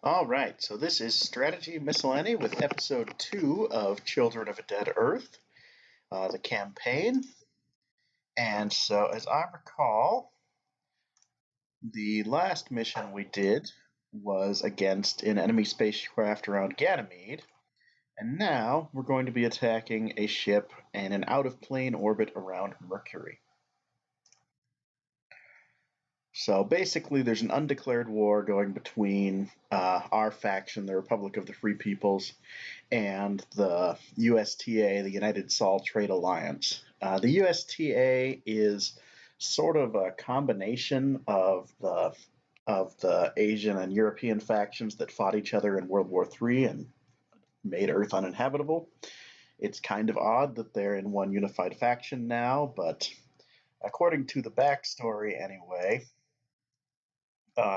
All right, so this is Strategy Miscellany with episode 2 of Children of a Dead Earth, the campaign. And so, as I recall, the last mission we did was against an enemy spacecraft around Ganymede, and now we're going to be attacking a ship in an out-of-plane orbit around Mercury. So basically, there's an undeclared war going between our faction, the Republic of the Free Peoples, and the USTA, the United Salt Trade Alliance. The USTA is sort of a combination of the Asian and European factions that fought each other in World War III and made Earth uninhabitable. It's kind of odd that they're in one unified faction now, but according to the backstory anyway,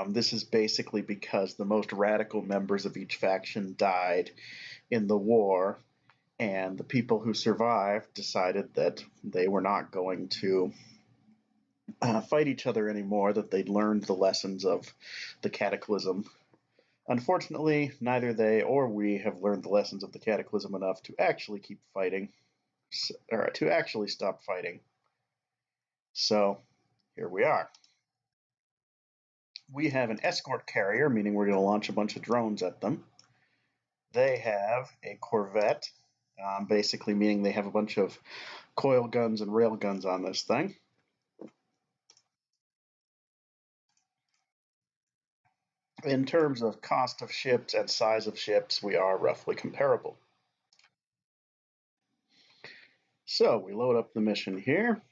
this is basically because the most radical members of each faction died in the war, and the people who survived decided that they were not going to fight each other anymore, that they'd learned the lessons of the Cataclysm. Unfortunately, neither they or we have learned the lessons of the Cataclysm enough to actually keep fighting, or to actually stop fighting. So, here we are. We have an escort carrier, meaning we're going to launch a bunch of drones at them. They have a corvette, basically meaning they have a bunch of coil guns and rail guns on this thing. In terms of cost of ships and size of ships, we are roughly comparable. So we load up the mission here.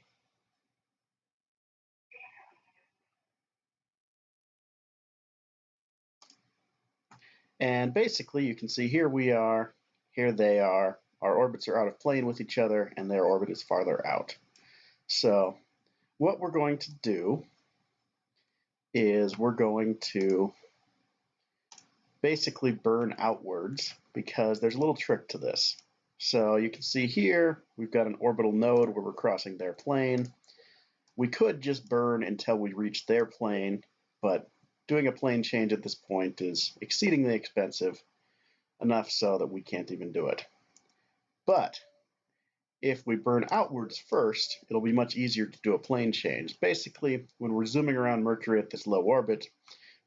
And basically, you can see here we are, here they are. Our orbits are out of plane with each other, and their orbit is farther out. So what we're going to do is we're going to basically burn outwards, because there's a little trick to this. So you can see here, we've got an orbital node where we're crossing their plane. We could just burn until we reach their plane, but doing a plane change at this point is exceedingly expensive, enough so that we can't even do it. But if we burn outwards first, it'll be much easier to do a plane change. Basically, when we're zooming around Mercury at this low orbit,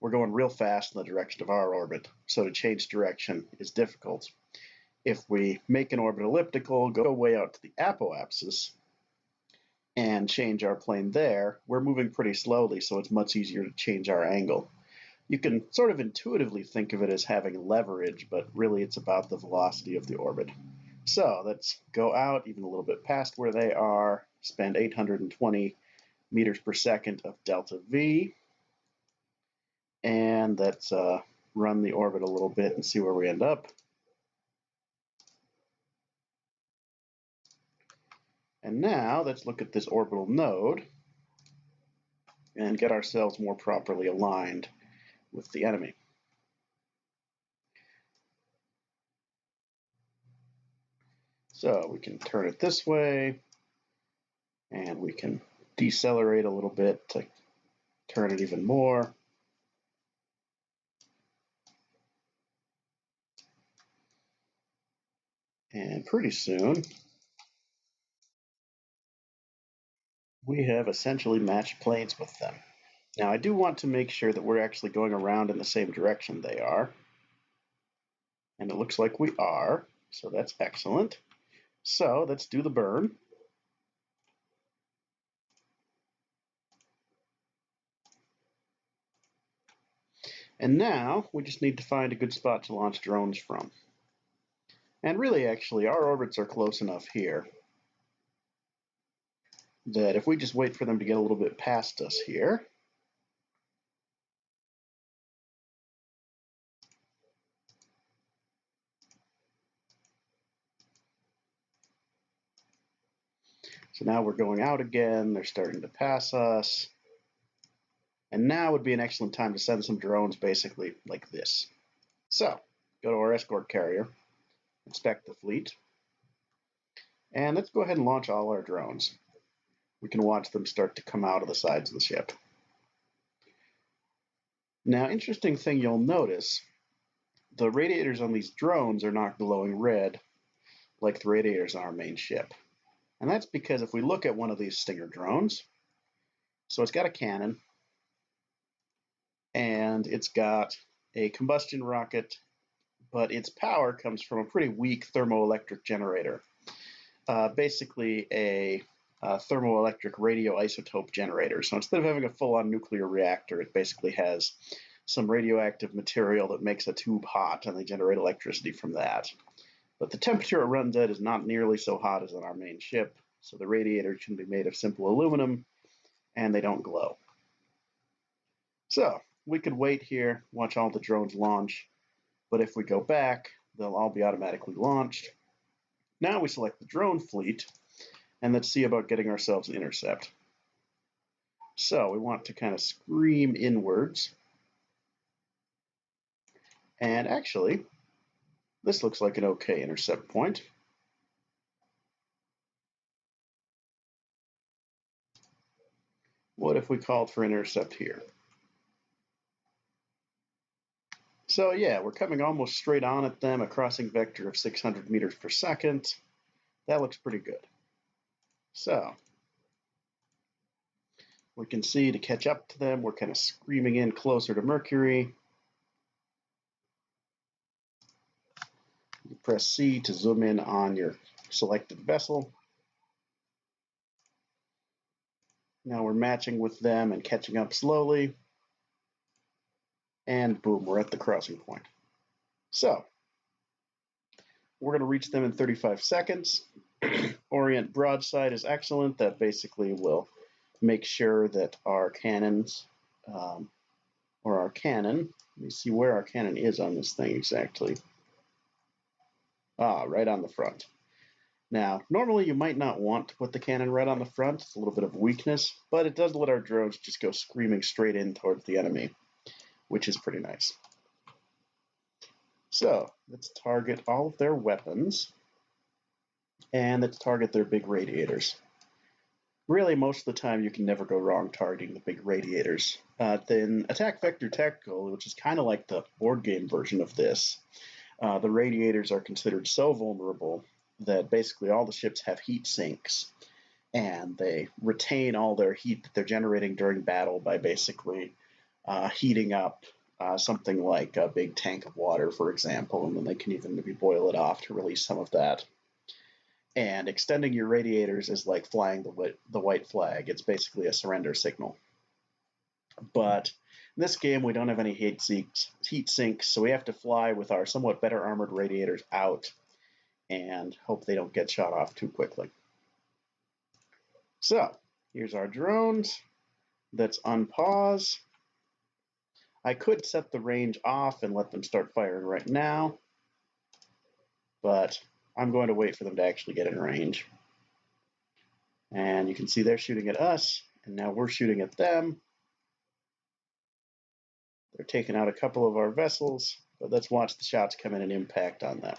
we're going real fast in the direction of our orbit, so to change direction is difficult. If we make an orbit elliptical, go way out to the apoapsis, and change our plane there, we're moving pretty slowly, so it's much easier to change our angle. You can sort of intuitively think of it as having leverage, but really it's about the velocity of the orbit. So let's go out even a little bit past where they are, spend 820 meters per second of delta V, and let's run the orbit a little bit and see where we end up. And now let's look at this orbital node and get ourselves more properly aligned with the enemy. So we can turn it this way, and we can decelerate a little bit to turn it even more. And pretty soon, we have essentially matched planes with them. Now, I do want to make sure that we're actually going around in the same direction they are. And it looks like we are, so that's excellent. So let's do the burn. And now we just need to find a good spot to launch drones from. And really, actually, our orbits are close enough here that if we just wait for them to get a little bit past us here, so now we're going out again, they're starting to pass us, and now would be an excellent time to send some drones basically like this. So, go to our escort carrier, inspect the fleet, and let's go ahead and launch all our drones. We can watch them start to come out of the sides of the ship. Now, interesting thing you'll notice the radiators on these drones are not glowing red like the radiators on our main ship. And that's because if we look at one of these Stinger drones, so it's got a cannon, and it's got a combustion rocket, but its power comes from a pretty weak thermoelectric generator. Basically a thermoelectric radioisotope generator. So instead of having a full-on nuclear reactor, it basically has some radioactive material that makes a tube hot, and they generate electricity from that. But the temperature it runs at is not nearly so hot as on our main ship, so the radiators can be made of simple aluminum, and they don't glow. So we could wait here, watch all the drones launch, but if we go back, they'll all be automatically launched. Now we select the drone fleet, and let's see about getting ourselves an intercept. So we want to kind of scream inwards. And actually, this looks like an okay intercept point. What if we called for intercept here? So yeah, we're coming almost straight on at them, a crossing vector of 600 meters per second. That looks pretty good. So we can see to catch up to them, we're kind of screaming in closer to Mercury. You press C to zoom in on your selected vessel. Now we're matching with them and catching up slowly. And boom, we're at the crossing point. So we're going to reach them in 35 seconds. Orient broadside is excellent. That basically will make sure that our cannons, or our cannon, let me see where our cannon is on this thing exactly. Right on the front. Now, normally you might not want to put the cannon right on the front. It's a little bit of weakness, but it does let our drones just go screaming straight in towards the enemy, which is pretty nice. So let's target all of their weapons, and let's target their big radiators. Really, most of the time you can never go wrong targeting the big radiators. Then Attack Vector Tactical, which is kind of like the board game version of this, the radiators are considered so vulnerable that basically all the ships have heat sinks, and they retain all their heat that they're generating during battle by basically heating up something like a big tank of water, for example, and then they can even maybe boil it off to release some of that. And extending your radiators is like flying the white flag. It's basically a surrender signal. But in this game, we don't have any heat sinks, so we have to fly with our somewhat better armored radiators out and hope they don't get shot off too quickly. So here's our drones. Let's unpause. I could set the range off and let them start firing right now, but I'm going to wait for them to actually get in range. And you can see they're shooting at us, and now we're shooting at them. They're taking out a couple of our vessels, but let's watch the shots come in and impact on them.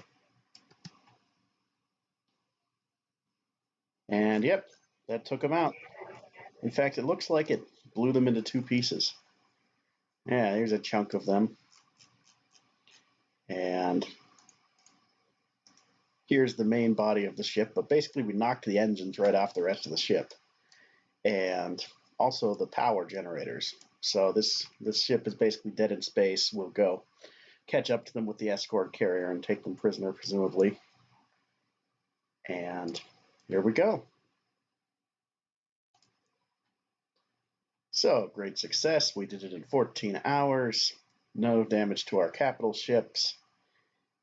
And yep, that took them out. In fact, it looks like it blew them into two pieces. Yeah, here's a chunk of them. And here's the main body of the ship, but basically we knocked the engines right off the rest of the ship. And also the power generators. So this ship is basically dead in space. We'll go catch up to them with the escort carrier and take them prisoner, presumably. And here we go. So, great success. We did it in 14 hours. No damage to our capital ships.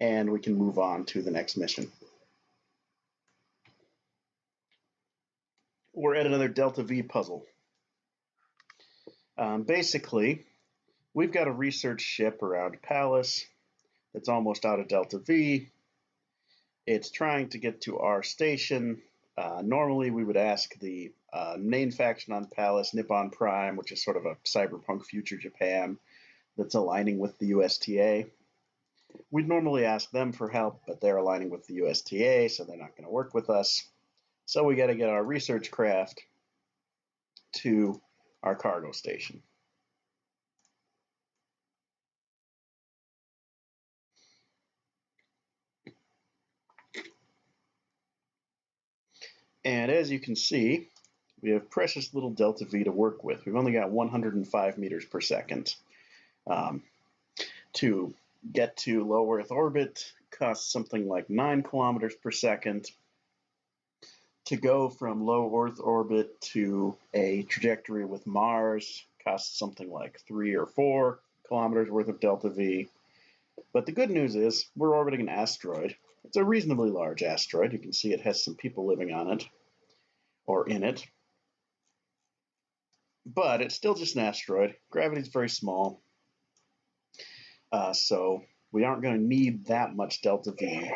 And we can move on to the next mission. We're at another Delta V puzzle. Basically, we've got a research ship around Pallas that's almost out of Delta V. It's trying to get to our station. Normally, we would ask the main faction on Pallas, Nippon Prime, which is sort of a cyberpunk future Japan that's aligning with the USTA. We'd normally ask them for help, but they're aligning with the USTA, so they're not going to work with us. So we got to get our research craft to our cargo station. And as you can see, we have precious little delta V to work with. We've only got 105 meters per second. To get to low Earth orbit costs something like 9 kilometers per second. To go from low Earth orbit to a trajectory with Mars costs something like 3 or 4 kilometers worth of delta V. But the good news is we're orbiting an asteroid. It's a reasonably large asteroid. You can see it has some people living on it, or in it. But it's still just an asteroid. Gravity's very small. So we aren't going to need that much delta V.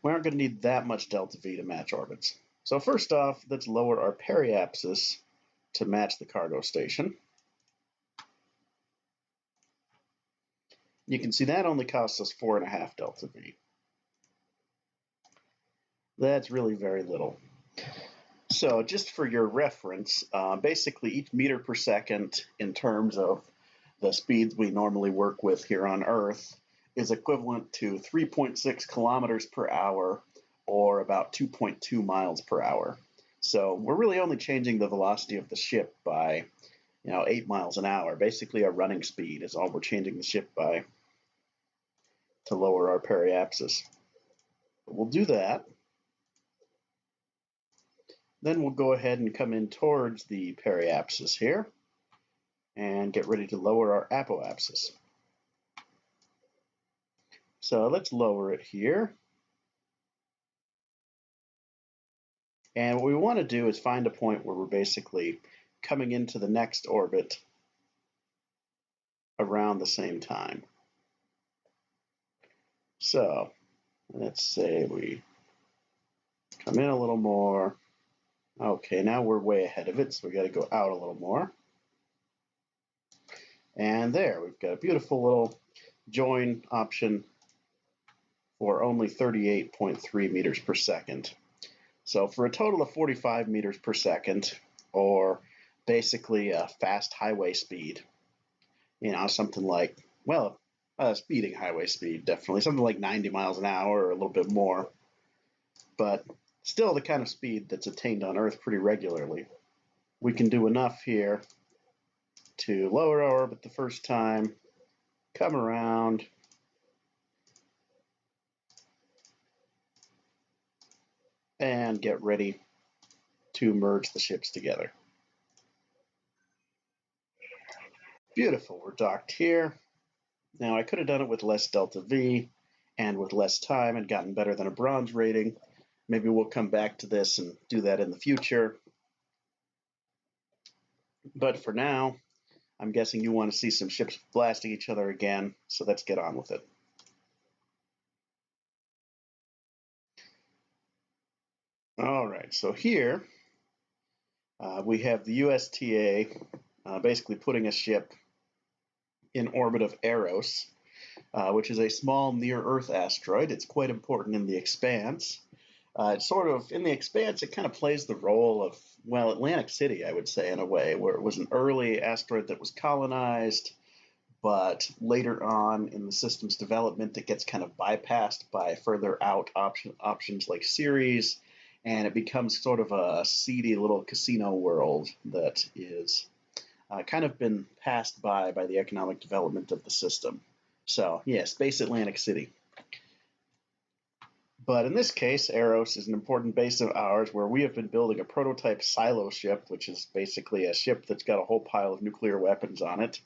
We aren't going to need that much delta V to match orbits. So first off, let's lower our periapsis to match the cargo station. You can see that only costs us 4.5 delta V. That's really very little. So just for your reference, basically each meter per second in terms of the speeds we normally work with here on Earth is equivalent to 3.6 kilometers per hour, or about 2.2 miles per hour. So we're really only changing the velocity of the ship by 8 miles an hour. Basically our running speed is all we're changing the ship by to lower our periapsis. But we'll do that. Then we'll go ahead and come in towards the periapsis here and get ready to lower our apoapsis. So let's lower it here. And what we want to do is find a point where we're basically coming into the next orbit around the same time. So let's say we come in a little more. Okay, now we're way ahead of it, so we got to go out a little more. And there, we've got a beautiful little join option for only 38.3 meters per second. So for a total of 45 meters per second, or basically a fast highway speed, something like, well, speeding highway speed, definitely, something like 90 miles an hour or a little bit more, but still the kind of speed that's attained on Earth pretty regularly. We can do enough here to lower our orbit the first time, come around, and get ready to merge the ships together. Beautiful, we're docked here. Now I could have done it with less delta V and with less time and gotten better than a bronze rating. Maybe we'll come back to this and do that in the future. But for now, I'm guessing you want to see some ships blasting each other again, so let's get on with it. All right, so here we have the USTA basically putting a ship in orbit of Eros, which is a small near-Earth asteroid. It's quite important in the Expanse. It's sort of, in the Expanse, it kind of plays the role of, well, Atlantic City, I would say, in a way, where it was an early asteroid that was colonized, but later on in the system's development, it gets kind of bypassed by further out options like Ceres, and it becomes sort of a seedy little casino world that is kind of been passed by the economic development of the system. So, yeah, Space Atlantic City. But in this case, Eros is an important base of ours where we have been building a prototype silo ship, which is basically a ship that's got a whole pile of nuclear weapons on it.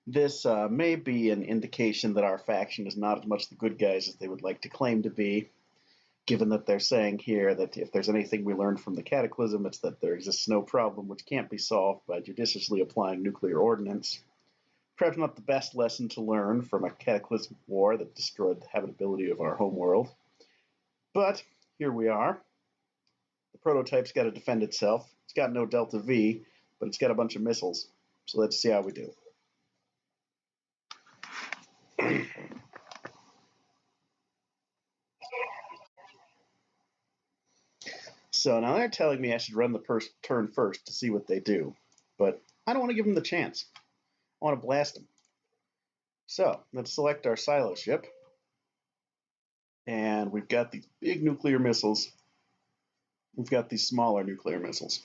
This may be an indication that our faction is not as much the good guys as they would like to claim to be, given that they're saying here that if there's anything we learned from the Cataclysm, it's that there exists no problem which can't be solved by judiciously applying nuclear ordnance. Perhaps not the best lesson to learn from a cataclysmic war that destroyed the habitability of our homeworld. But here we are. The prototype's got to defend itself. It's got no delta V, but it's got a bunch of missiles. So let's see how we do. So now they're telling me I should run the turn first to see what they do. But I don't want to give them the chance. I want to blast them. So let's select our silo ship. And we've got these big nuclear missiles. We've got these smaller nuclear missiles.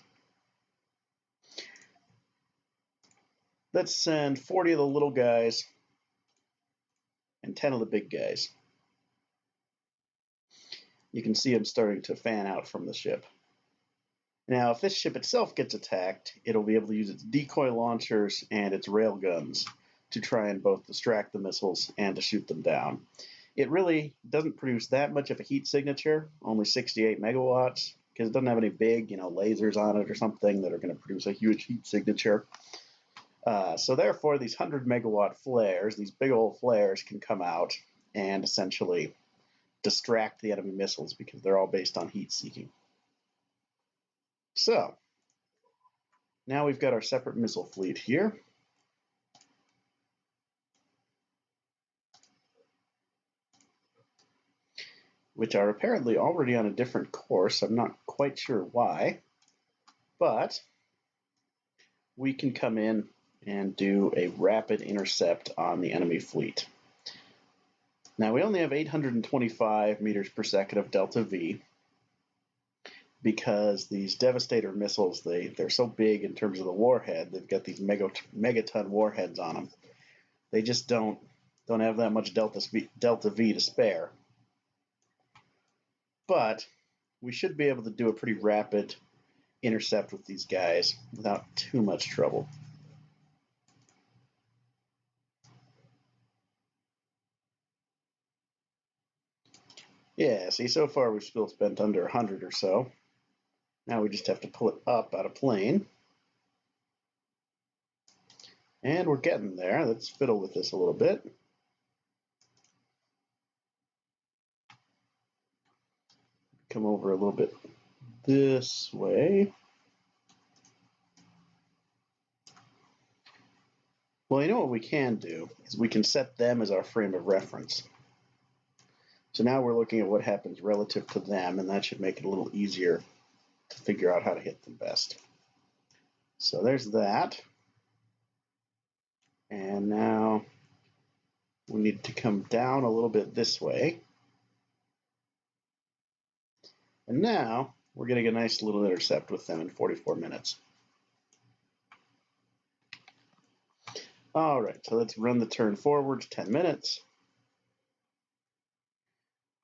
Let's send 40 of the little guys and 10 of the big guys. You can see them starting to fan out from the ship. Now, if this ship itself gets attacked, it'll be able to use its decoy launchers and its railguns to try and both distract the missiles and to shoot them down. It really doesn't produce that much of a heat signature, only 68 megawatts, because it doesn't have any big, lasers on it or something that are going to produce a huge heat signature. So therefore, these 100 megawatt flares, these big old flares, can come out and essentially distract the enemy missiles because they're all based on heat seeking. So now we've got our separate missile fleet here. Which are apparently already on a different course. I'm not quite sure why, but we can come in and do a rapid intercept on the enemy fleet. Now we only have 825 meters per second of delta V because these Devastator missiles, they're so big in terms of the warhead. They've got these megaton warheads on them. They just don't have that much delta V to spare. But we should be able to do a pretty rapid intercept with these guys without too much trouble. Yeah, see, so far we've still spent under 100 or so. Now we just have to pull it up out of plane. And we're getting there. Let's fiddle with this a little bit. Come over a little bit this way. Well, you know what we can do is we can set them as our frame of reference. So now we're looking at what happens relative to them, and that should make it a little easier to figure out how to hit them best. So there's that. And now we need to come down a little bit this way. And now we're getting a nice little intercept with them in 44 minutes. All right, so let's run the turn forward to 10 minutes.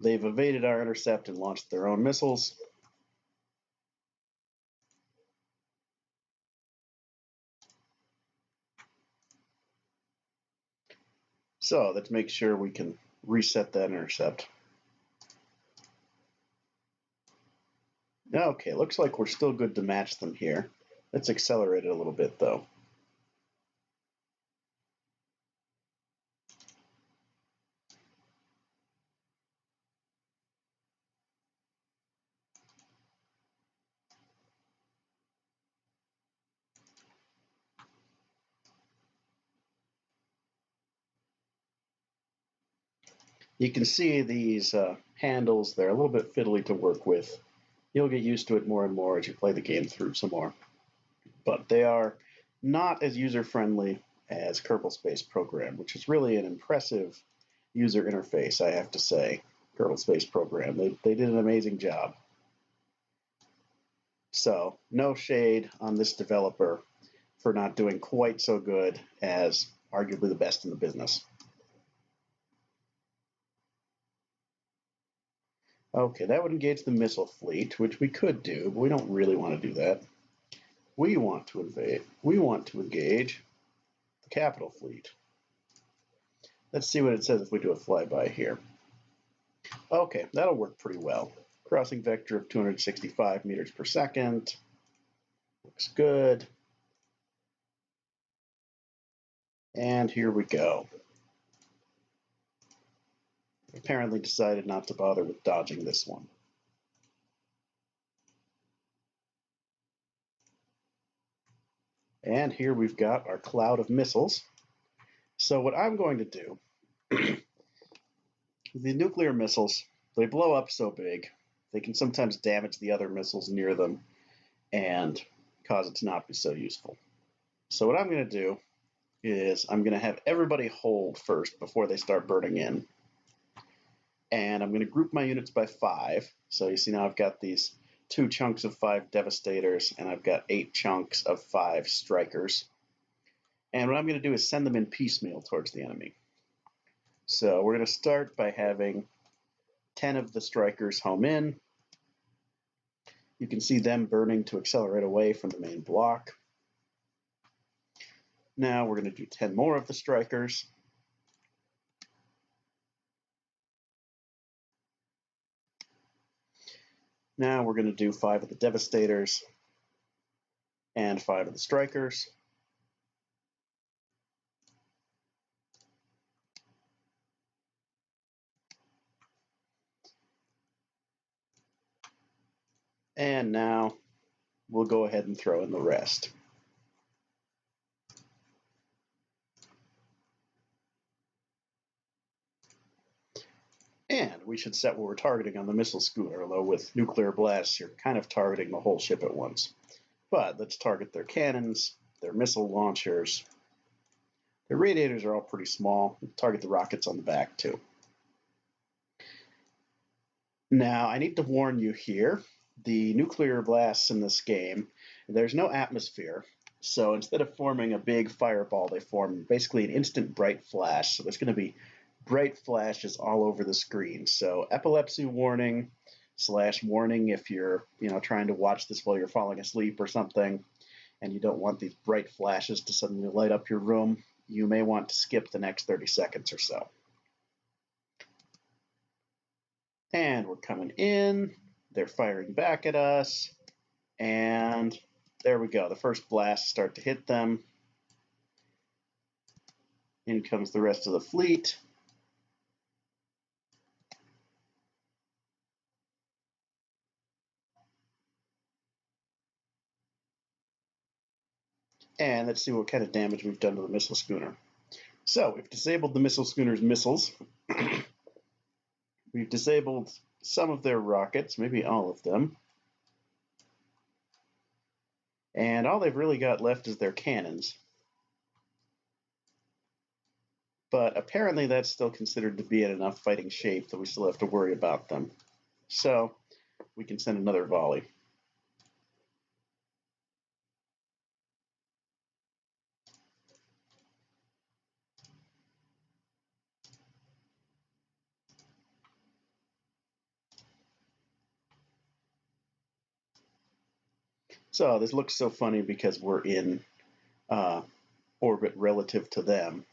They've evaded our intercept and launched their own missiles. So let's make sure we can reset that intercept. Okay, looks like we're still good to match them here. Let's accelerate it a little bit, though. You can see these handles, they're a little bit fiddly to work with. You'll get used to it more and more as you play the game through some more. But they are not as user-friendly as Kerbal Space Program, which is really an impressive user interface, I have to say. Kerbal Space Program, they did an amazing job. So no shade on this developer for not doing quite so good as arguably the best in the business. Okay, that would engage the missile fleet, which we could do, but we don't really want to do that. We want to invade. We want to engage the capital fleet. Let's see what it says if we do a flyby here. Okay, that'll work pretty well. Crossing vector of 265 meters per second. Looks good. And here we go. Apparently decided not to bother with dodging this one. And here we've got our cloud of missiles. So what I'm going to do, the nuclear missiles, they blow up so big, they can sometimes damage the other missiles near them and cause it to not be so useful. So what I'm going to do is I'm going to have everybody hold first before they start burning in. And I'm going to group my units by 5. So you see now I've got these 2 chunks of 5 Devastators, and I've got 8 chunks of 5 Strikers. And what I'm going to do is send them in piecemeal towards the enemy. So we're going to start by having 10 of the Strikers home in. You can see them burning to accelerate away from the main block. Now we're going to do 10 more of the Strikers. Now we're going to do 5 of the Devastators and 5 of the Strikers. And now we'll go ahead and throw in the rest. And we should set what we're targeting on the missile schooner, although with nuclear blasts, you're kind of targeting the whole ship at once. But let's target their cannons, their missile launchers. Their radiators are all pretty small. We'll target the rockets on the back, too. Now, I need to warn you here, the nuclear blasts in this game, there's no atmosphere. So instead of forming a big fireball, they form basically an instant bright flash. So there's going to be bright flashes all over the screen. So epilepsy warning / warning if you're trying to watch this while you're falling asleep or something, and you don't want these bright flashes to suddenly light up your room, you may want to skip the next 30 seconds or so. And we're coming in. They're firing back at us. And there we go. The first blasts start to hit them. In comes the rest of the fleet. And let's see what kind of damage we've done to the missile schooner. So we've disabled the missile schooner's missiles. We've disabled some of their rockets, maybe all of them. And all they've really got left is their cannons. But apparently that's still considered to be in enough fighting shape that we still have to worry about them. So we can send another volley. So this looks so funny because we're in orbit relative to them.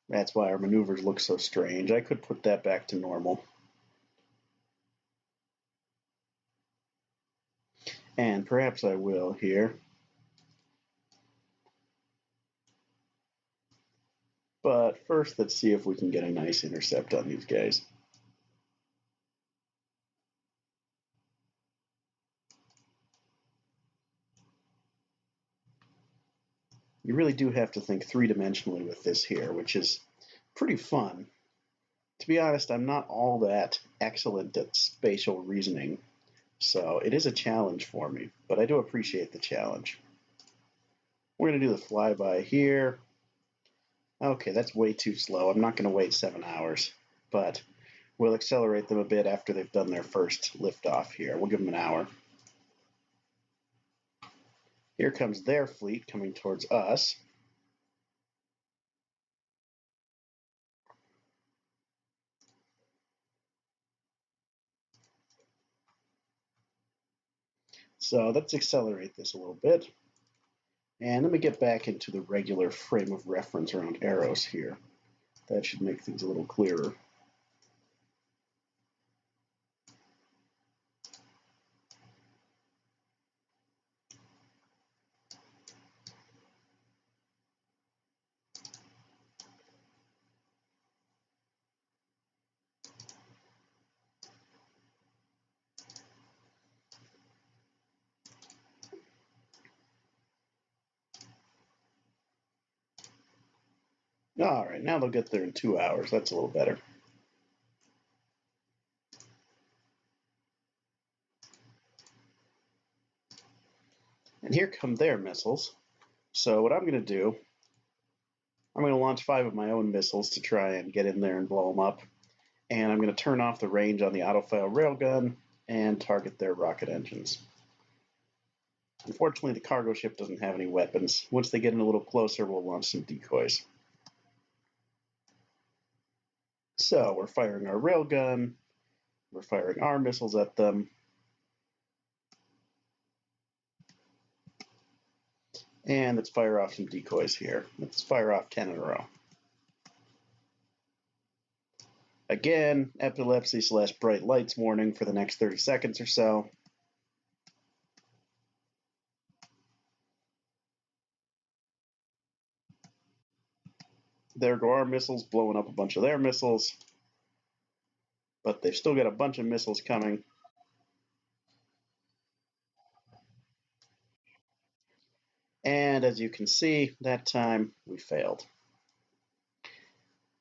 That's why our maneuvers look so strange. I could put that back to normal. And perhaps I will here. But first, let's see if we can get a nice intercept on these guys. You really do have to think three-dimensionally with this here, which is pretty fun. To be honest, I'm not all that excellent at spatial reasoning, so it is a challenge for me, but I do appreciate the challenge. We're going to do the flyby here. Okay, that's way too slow. I'm not going to wait 7 hours, but we'll accelerate them a bit after they've done their first liftoff here. We'll give them an hour. Here comes their fleet coming towards us. So let's accelerate this a little bit. And let me get back into the regular frame of reference around Eros here. That should make things a little clearer. All right, now they'll get there in 2 hours. That's a little better. And here come their missiles. So what I'm going to do, I'm going to launch 5 of my own missiles to try and get in there and blow them up. And I'm going to turn off the range on the autofire railgun and target their rocket engines. Unfortunately, the cargo ship doesn't have any weapons. Once they get in a little closer, we'll launch some decoys. So we're firing our railgun, we're firing our missiles at them, and let's fire off some decoys here. Let's fire off 10 in a row. Again, epilepsy/bright lights warning for the next 30 seconds or so. There go our missiles, blowing up a bunch of their missiles. But they've still got a bunch of missiles coming. And as you can see, that time we failed.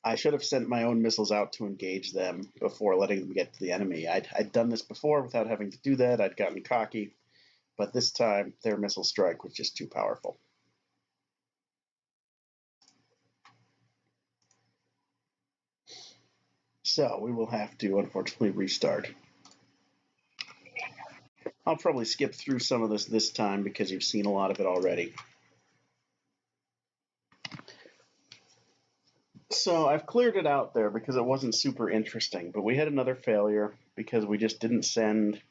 I should have sent my own missiles out to engage them before letting them get to the enemy. I'd done this before without having to do that. I'd gotten cocky. But this time, their missile strike was just too powerful. So we will have to, unfortunately, restart. I'll probably skip through some of this time because you've seen a lot of it already. So I've cleared it out there because it wasn't super interesting, but we had another failure because we just didn't send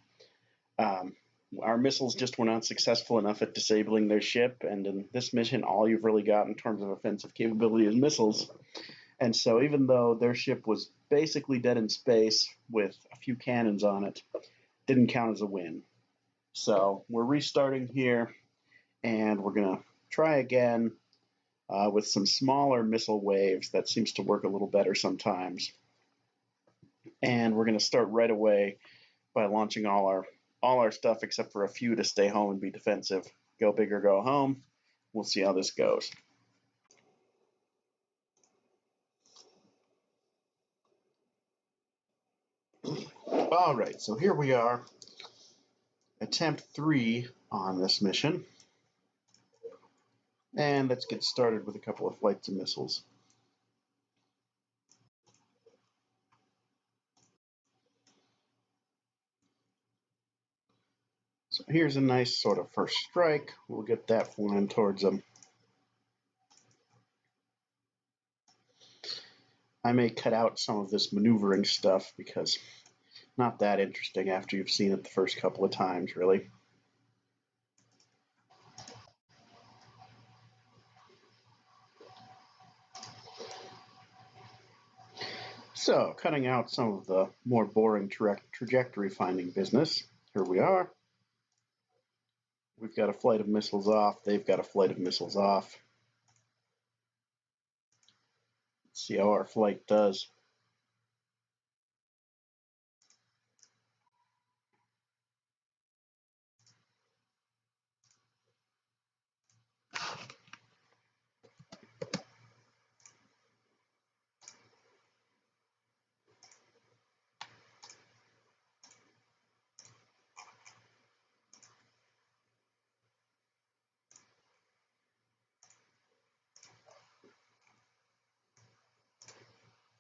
our missiles just were not successful enough at disabling their ship, and in this mission, all you've really got in terms of offensive capability is missiles. And so even though their ship was basically dead in space with a few cannons on it, didn't count as a win. So we're restarting here, and we're going to try again with some smaller missile waves. That seems to work a little better sometimes. And we're going to start right away by launching all our stuff except for a few to stay home and be defensive. Go big or go home. We'll see how this goes. All right, so here we are. Attempt 3 on this mission. And let's get started with a couple of flights of missiles. So here's a nice sort of first strike. We'll get that flying towards them. I may cut out some of this maneuvering stuff because not that interesting after you've seen it the first couple of times, really. So, cutting out some of the more boring trajectory finding business, here we are. We've got a flight of missiles off, they've got a flight of missiles off. Let's see how our flight does.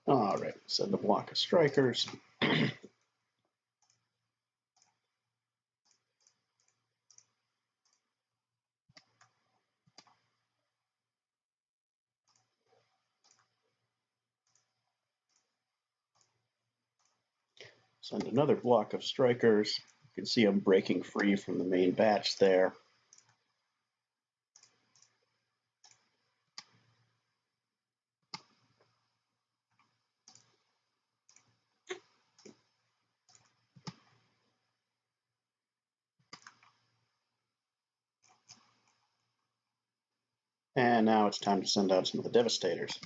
All right, send a block of strikers. Send another block of strikers. You can see them breaking free from the main batch there. And now it's time to send out some of the devastators.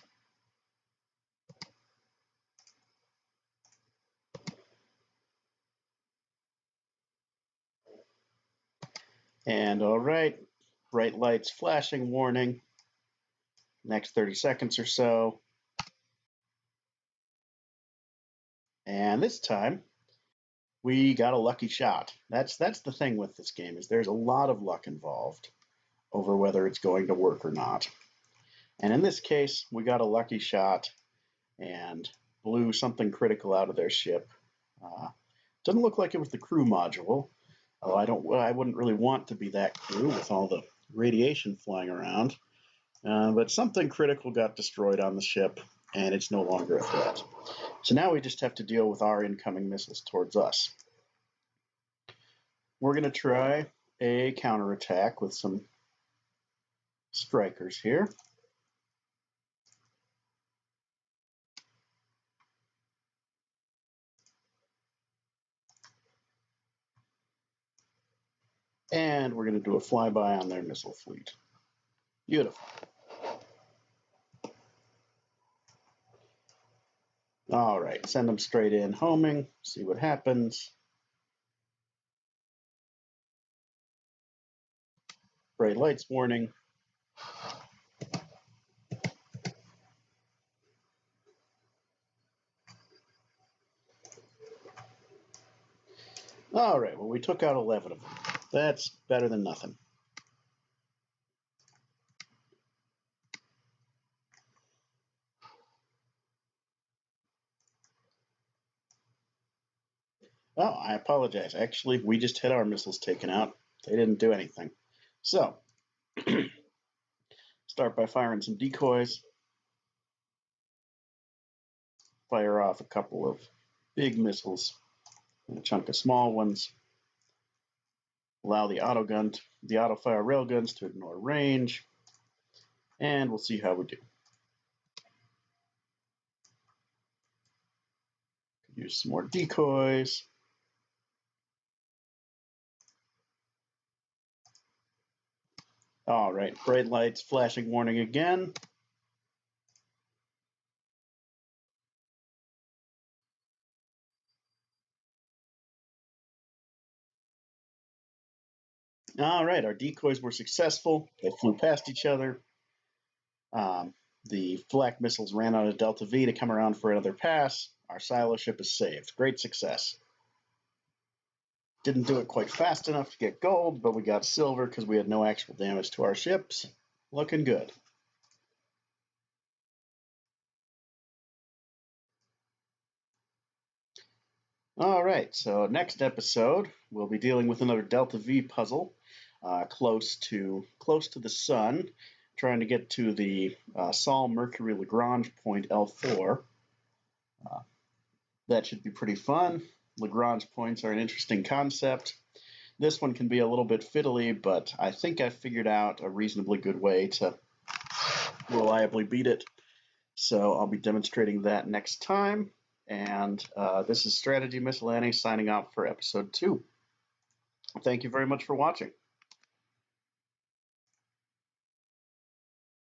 And all right, bright lights flashing warning. Next 30 seconds or so. And this time, We got a lucky shot. That's the thing with this game, is there's a lot of luck involved over whether it's going to work or not. And in this case, we got a lucky shot and blew something critical out of their ship. Doesn't look like it was the crew module. Although I wouldn't really want to be that crew with all the radiation flying around. But something critical got destroyed on the ship, and it's no longer a threat. So now we just have to deal with our incoming missiles towards us. We're going to try a counterattack with some strikers here. And we're going to do a flyby on their missile fleet. Beautiful. All right, send them straight in, homing, see what happens. Bright lights warning. All right, well, we took out 11 of them. That's better than nothing. Oh, I apologize. Actually, we just had our missiles taken out. They didn't do anything. So, start by firing some decoys. Fire off a couple of big missiles and a chunk of small ones. Allow the auto fire railguns to ignore range. And we'll see how we do. Use some more decoys. All right, bright lights, flashing warning again. All right, our decoys were successful. They flew past each other. The flak missiles ran out of Delta V to come around for another pass. Our silo ship is saved. Great success. Didn't do it quite fast enough to get gold, but we got silver because we had no actual damage to our ships. Looking good. All right, so next episode, we'll be dealing with another Delta V puzzle close to the sun, trying to get to the Sol Mercury Lagrange point L4. That should be pretty fun. Lagrange points are an interesting concept. This one can be a little bit fiddly, but I think I figured out a reasonably good way to reliably beat it. So I'll be demonstrating that next time. And this is Strategy Miscellany signing out for episode 2. Thank you very much for watching.